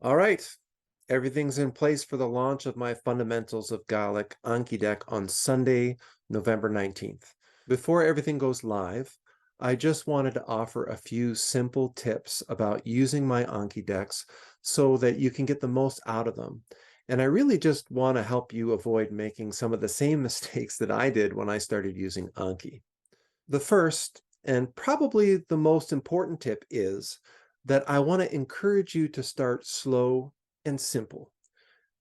All right, everything's in place for the launch of my Fundamentals of Gàidhlig Anki deck on Sunday, November 19th. Before everything goes live, I just wanted to offer a few simple tips about using my Anki decks so that you can get the most out of them. And I really just want to help you avoid making some of the same mistakes that I did when I started using Anki. The first, and probably the most important tip, is that I want to encourage you to start slow and simple.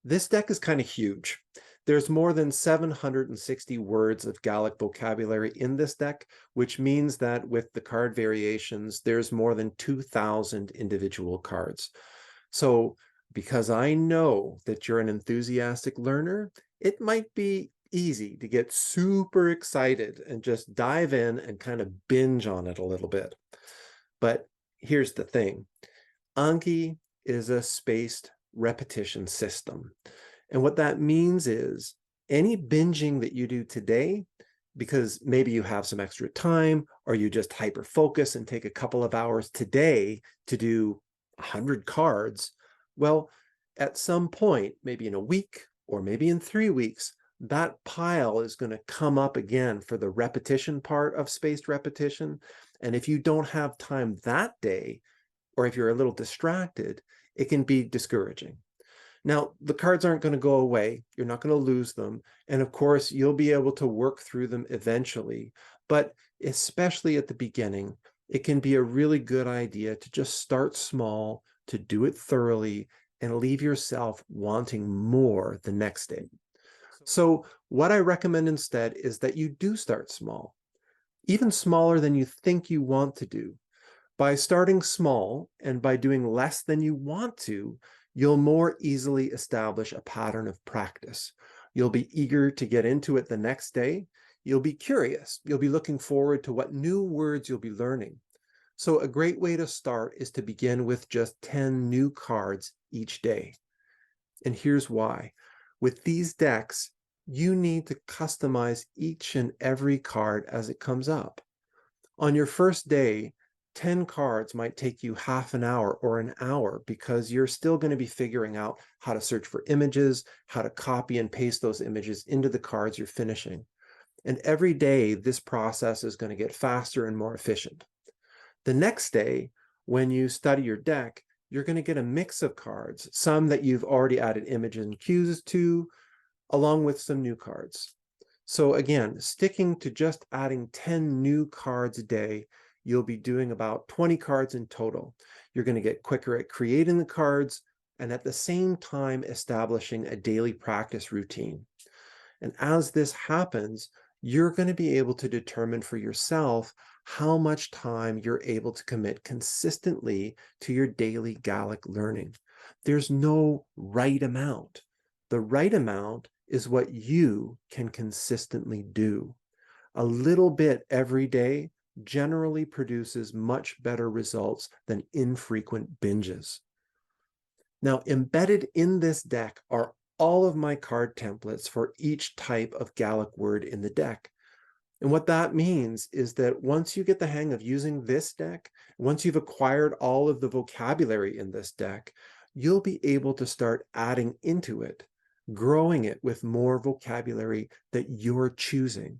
This deck is kind of huge. There's more than 760 words of Gallic vocabulary in this deck, which means that with the card variations, there's more than 2,000 individual cards. So because I know that you're an enthusiastic learner, it might be easy to get super excited and just dive in and kind of binge on it a little bit. But here's the thing. Anki is a spaced repetition system. And what that means is any binging that you do today, because maybe you have some extra time or you just hyper focus and take a couple of hours today to do 100 cards, well, at some point, maybe in a week or maybe in 3 weeks, that pile is going to come up again for the repetition part of spaced repetition. And if you don't have time that day, or if you're a little distracted, it can be discouraging. Now, the cards aren't going to go away. You're not going to lose them. And of course, you'll be able to work through them eventually. But especially at the beginning, it can be a really good idea to just start small, to do it thoroughly, and leave yourself wanting more the next day. So what I recommend instead is that you do start small, even smaller than you think you want to do. By starting small and by doing less than you want to, you'll more easily establish a pattern of practice. You'll be eager to get into it the next day. You'll be curious. You'll be looking forward to what new words you'll be learning. So a great way to start is to begin with just 10 new cards each day. And here's why. With these decks, you need to customize each and every card as it comes up. On your first day, 10 cards might take you half an hour or an hour because you're still going to be figuring out how to search for images, how to copy and paste those images into the cards you're finishing. And every day, this process is going to get faster and more efficient. The next day, when you study your deck, you're going to get a mix of cards, some that you've already added images and cues to, along with some new cards. So again, sticking to just adding 10 new cards a day, you'll be doing about 20 cards in total. You're going to get quicker at creating the cards and at the same time establishing a daily practice routine. And as this happens, you're going to be able to determine for yourself how much time you're able to commit consistently to your daily Gallic learning. There's no right amount. The right amount is what you can consistently do. A little bit every day generally produces much better results than infrequent binges. Now, embedded in this deck are all of my card templates for each type of Gallic word in the deck. And what that means is that once you get the hang of using this deck, once you've acquired all of the vocabulary in this deck, you'll be able to start adding into it, growing it with more vocabulary that you're choosing.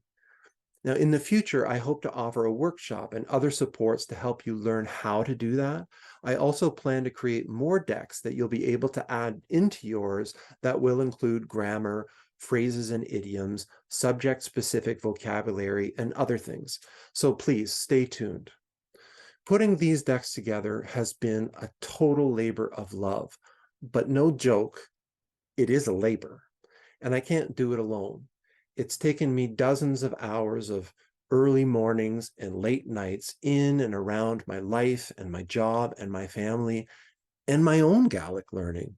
Now, in the future, I hope to offer a workshop and other supports to help you learn how to do that. I also plan to create more decks that you'll be able to add into yours that will include grammar, phrases and idioms, subject-specific vocabulary, and other things. So please stay tuned. Putting these decks together has been a total labor of love, but no joke, it is a labor, and I can't do it alone. It's taken me dozens of hours of early mornings and late nights in and around my life and my job and my family and my own Gallic learning.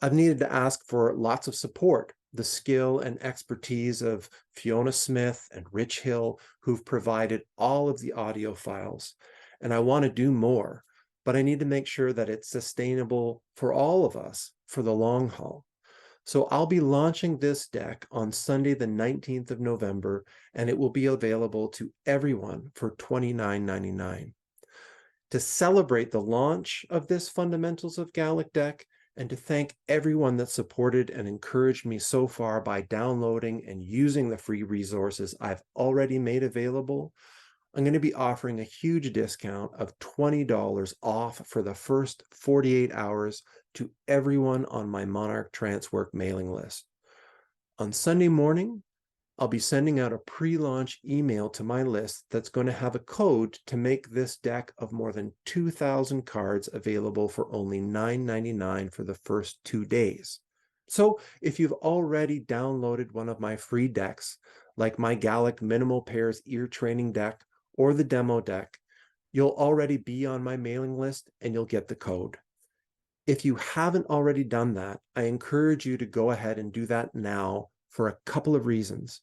I've needed to ask for lots of support, the skill and expertise of Fiona Smith and Rich Hill, who've provided all of the audio files. And I want to do more, but I need to make sure that it's sustainable for all of us for the long haul. So I'll be launching this deck on Sunday, the 19th of November, and it will be available to everyone for $29.99. To celebrate the launch of this Fundamentals of Gallic deck, and to thank everyone that supported and encouraged me so far by downloading and using the free resources I've already made available. I'm going to be offering a huge discount of $20 off for the first 48 hours to everyone on my Monarch Transwork mailing list. On Sunday morning, I'll be sending out a pre-launch email to my list that's going to have a code to make this deck of more than 2,000 cards available for only $9.99 for the first 2 days. So if you've already downloaded one of my free decks, like my Gàidhlig Minimal Pairs Ear Training deck or the demo deck, you'll already be on my mailing list and you'll get the code. If you haven't already done that, I encourage you to go ahead and do that now for a couple of reasons.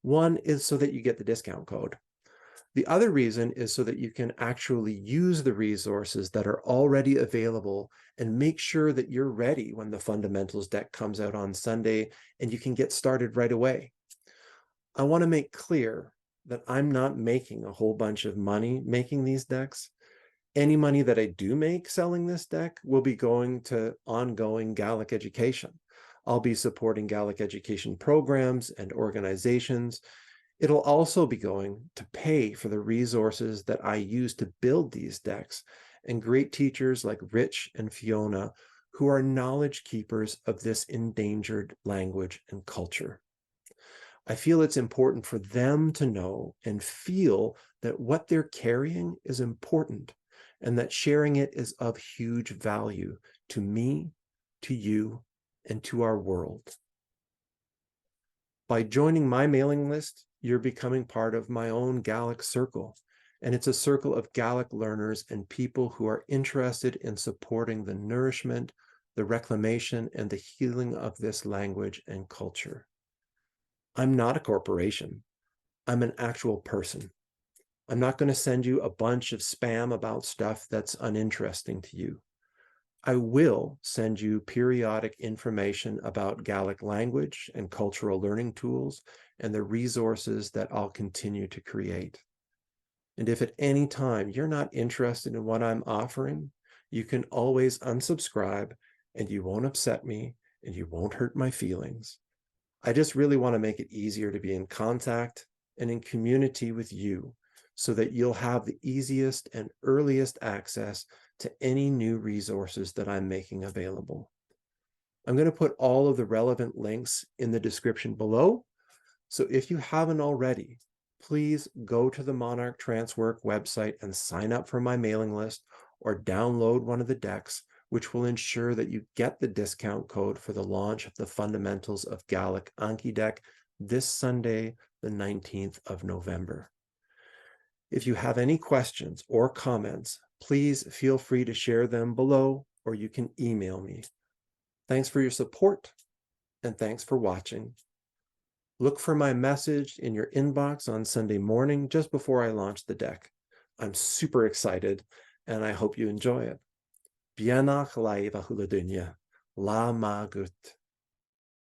One is so that you get the discount code. The other reason is so that you can actually use the resources that are already available and make sure that you're ready when the fundamentals deck comes out on Sunday and you can get started right away. I want to make clear that I'm not making a whole bunch of money making these decks. Any money that I do make selling this deck will be going to ongoing Gàidhlig education. I'll be supporting Gàidhlig education programs and organizations. It'll also be going to pay for the resources that I use to build these decks and great teachers like Rich and Fiona, who are knowledge keepers of this endangered language and culture. I feel it's important for them to know and feel that what they're carrying is important and that sharing it is of huge value to me, to you, and to our world. By joining my mailing list, you're becoming part of my own Gàidhlig circle, and it's a circle of Gàidhlig learners and people who are interested in supporting the nourishment, the reclamation, and the healing of this language and culture. I'm not a corporation. I'm an actual person. I'm not going to send you a bunch of spam about stuff that's uninteresting to you. I will send you periodic information about Gàidhlig language and cultural learning tools and the resources that I'll continue to create. And if at any time you're not interested in what I'm offering, you can always unsubscribe and you won't upset me and you won't hurt my feelings. I just really want to make it easier to be in contact and in community with you so that you'll have the easiest and earliest access to any new resources that I'm making available. I'm going to put all of the relevant links in the description below. So if you haven't already, please go to the Monarch Transwork website and sign up for my mailing list or download one of the decks, which will ensure that you get the discount code for the launch of the Fundamentals of Gàidhlig Anki deck this Sunday, the 19th of November. If you have any questions or comments, please feel free to share them below, or you can email me. Thanks for your support, and thanks for watching. Look for my message in your inbox on Sunday morning, just before I launch the deck. I'm super excited, and I hope you enjoy it. Bianach laiva hula dunya. La ma gut.